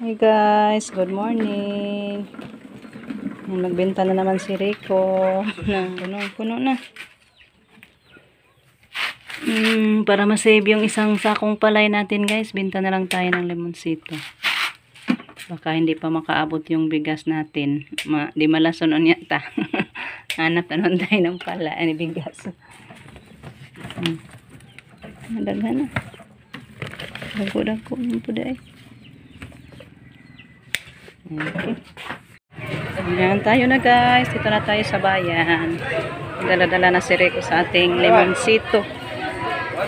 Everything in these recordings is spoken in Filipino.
Hey guys, good morning. Nagbenta na naman si Rico ng puno na. Para ma-save yung isang sakong palay natin guys, benta na lang tayo ng lemonsito. Baka hindi pa makaabot yung bigas natin. Di malason on yata. Hanap na nun tayo ng pala, bigas. Madaghan na. Dago-dago yung puday. Okay. Ayan, tayo na guys. Dito na tayo sa bayan. Dala-dala na si Rico sa ating lemonsito.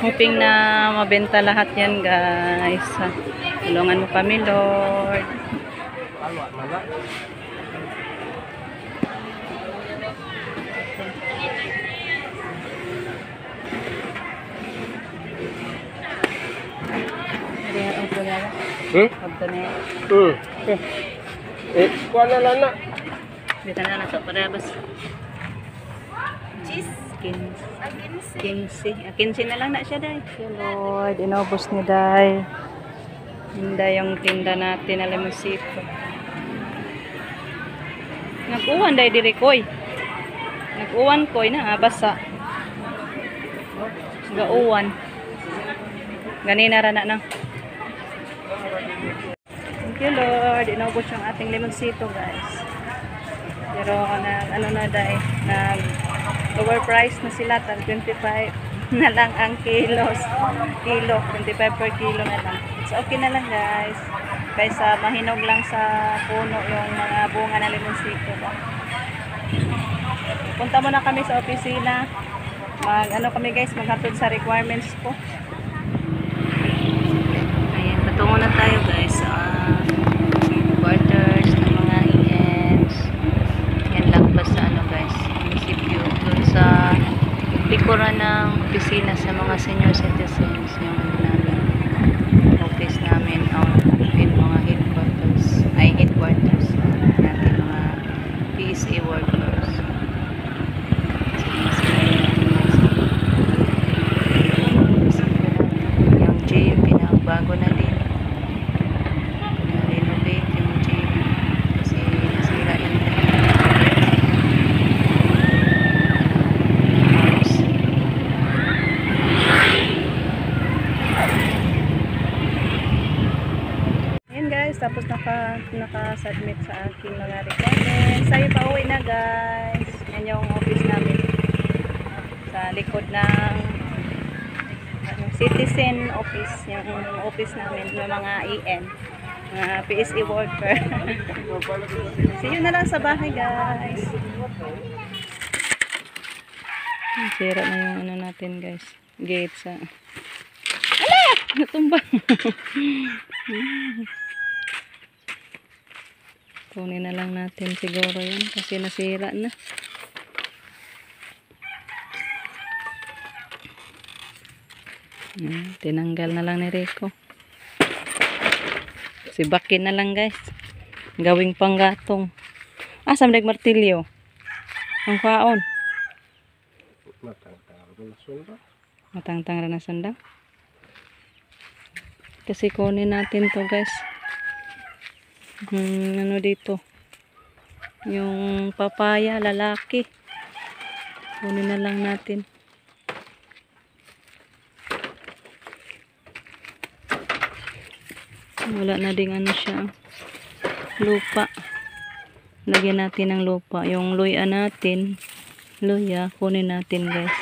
Hoping na mabenta lahat yan guys. Tulungan mo kami Lord. Kuha na lang na. Dito na lang sa parabas. Cheese? 15 na lang na siya dahil. Lord, inobos ni Day. Hinda yung tinda natin na lemonsito. Nag-uwan dahil diri koy. Nag-uwan koy na basa. Ga-uwan. Ganina ra na. Thank you Lord. Inobos yung ating lemonsito guys. Pero ano na dahil nag lower price na sila, 25 na lang ang kilo, 25 per kilo na lang. So okay na lang guys, kaysa mahinog lang sa puno yung mga bunga na lemonsito. Punta muna kami sa opisina, kami guys, maghatod sa requirements ko. Ayan, patungo na tayo guys sa quarters ng mga ENs. Yan lang pa sa guys, munisipyo dun sa likuran ng opisina sa mga senior citizens, yung namin office namin in mga headquarters natin mga PSA workers. Yung gym pinagbago na din, renovate yung gym kasi nasira yung tapos naka-submit sa aking mga requirements. Tayo pa uwi na guys. Yan yung office namin sa likod ng citizen office, yung office namin ng mga EN, mga PSE worker. See you na lang sa bahay guys. Sira na yung natin guys, gate sa natumbang. Kunin na lang natin siguro yan kasi nasira na. Tinanggal na lang ni Rico. Sibakin na lang guys. Gawing panggatong. Asam dag martilyo. Ang kwaon. Matangtang na sandang. Kasi kunin natin to guys. Ano dito yung papaya lalaki, kunin na lang natin. Wala na ding ano siya, lupa. Lagyan natin ng lupa. Yung luya natin, kunin natin guys.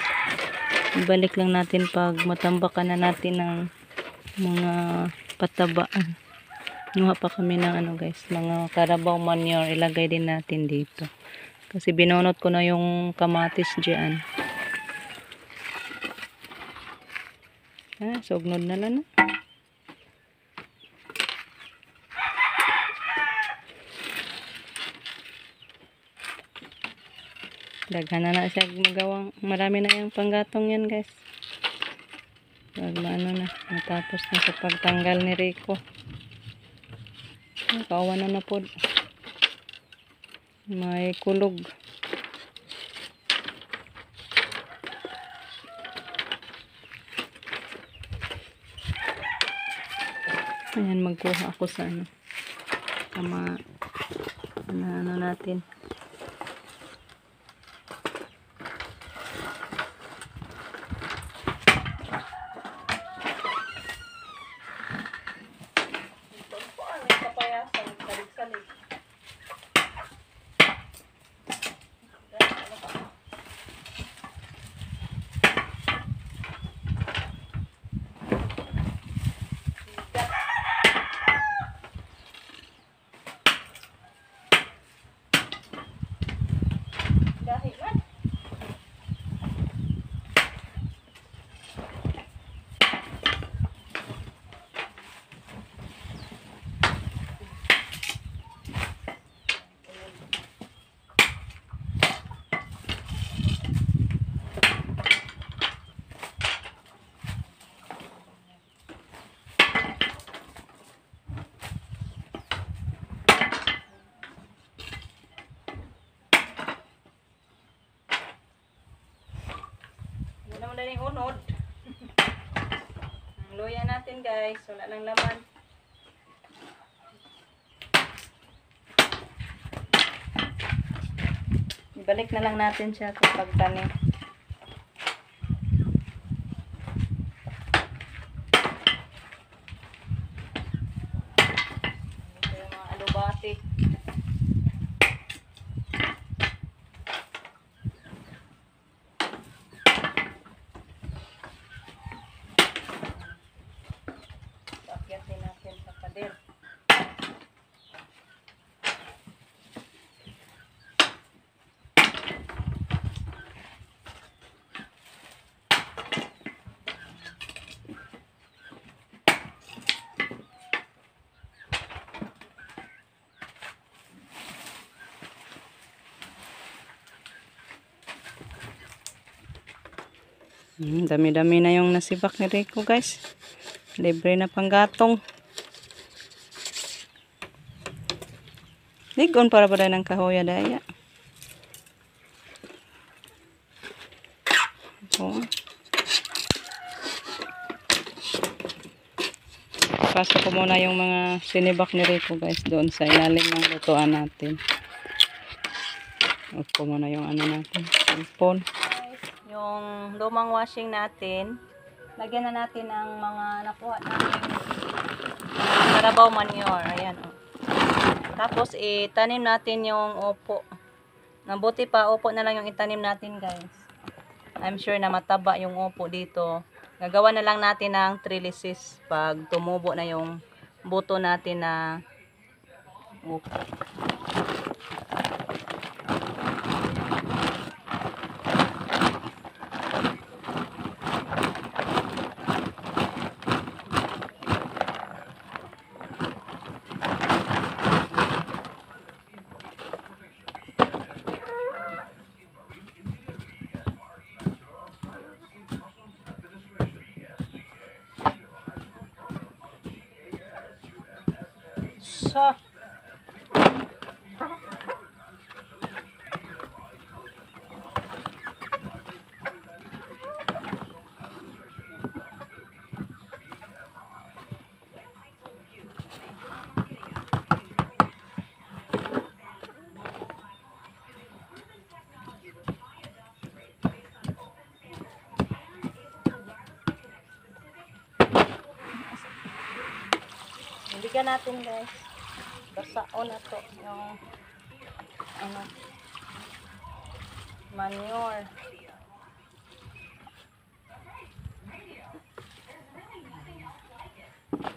Ibalik lang natin pag matambakan na natin ng mga patabaan. Nuha pa kami ng guys, mga Carabao manure, ilagay din natin dito. Kasi binunot ko na yung kamatis dyan. Sugnod na lang. Daghan na siya magawang, marami na yung panggatong yan guys. Pag matapos na sa pagtanggal ni Rico. Kawan na po. May kulog. Ayan, magkuha ako sa ano. Sama, ano natin. Wala na yung unod. Ang luya natin guys, wala nang laman. Ibalik na lang natin siya kapag tanim. Ito yung mga alubati. Pakyatin natin sa pader. Dami-dami na yung nasibak ni Rico guys. Libre na panggatong. Ligon para ba ng kahoya daya. Oh. Pasok ko muna yung mga sinibak ni Rico guys doon sa ilalim ng lutuan natin. Off ko muna yung ano natin. Cellphone. Yung lumang washing natin, lagyan na natin ng mga nakuha natin Carabao manure. Ayan, oh. Tapos itanim natin yung upo. Mabuti pa upo na lang yung itanim natin guys. I'm sure na mataba yung upo dito. Gagawa na lang natin ng trellises pag tumubo na yung buto natin na upo. So, bigyan natin guys. Basaon na to yung ano, manure.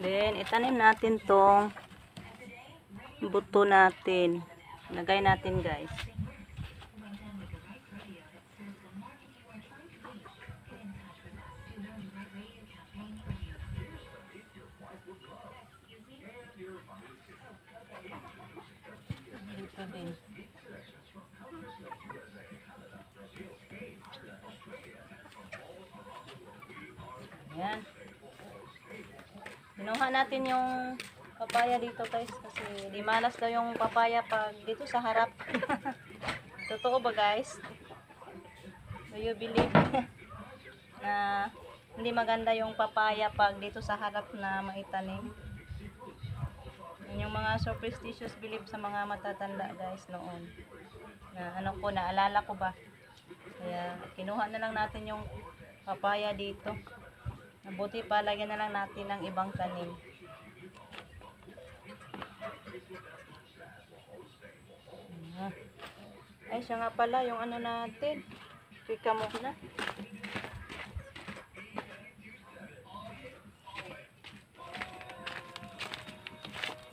Then itanim natin tong buto natin. Lagay natin guys. Dito din. Ayan. Binuha natin yung papaya dito guys kasi di malas daw yung papaya pag dito sa harap. Totoo ba guys? Do you believe na hindi maganda yung papaya pag dito sa harap na maitanim? Yung mga superstitious belief sa mga matatanda guys noon. Na ano ko, naalala ko ba. Kaya kinuha na lang natin yung papaya dito. Mabuti pa, lagyan na lang natin ng ibang tanim. Ay, siya nga pala yung ano natin. Kika mo na.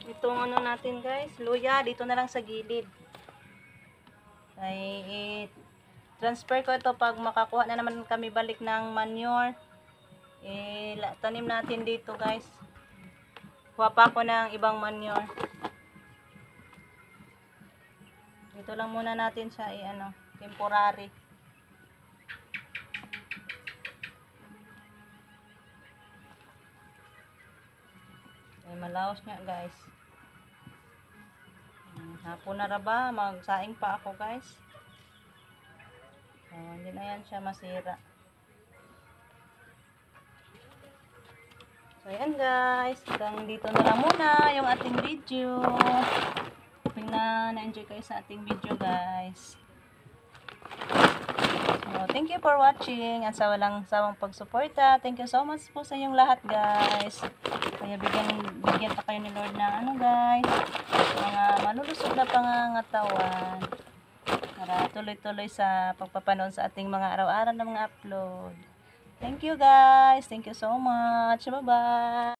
Itong ano natin guys, luya, dito na lang sa gilid. Ay, transfer ko ito pag makakuha na naman kami balik ng manure. Tanim natin dito guys. Kuha pa ako ng ibang manure. Dito lang muna natin siya temporary. Ay, malaos nga guys. Hapon na raba, magsaing pa ako guys. Hindi na yan siya masira. So ayan guys, hanggang dito na lang muna yung ating video. Hoping na-enjoy kayo sa ating video guys. So thank you for watching at sa walang sawang pagsuporta. Thank you so much po sa inyong lahat guys. Kaya bigyan pa kayo ni Lord ng guys, mga malulusog na pangangatawan para tuloy-tuloy sa pagpapanood sa ating mga araw-araw na mga upload. Thank you guys. Thank you so much. Bye-bye.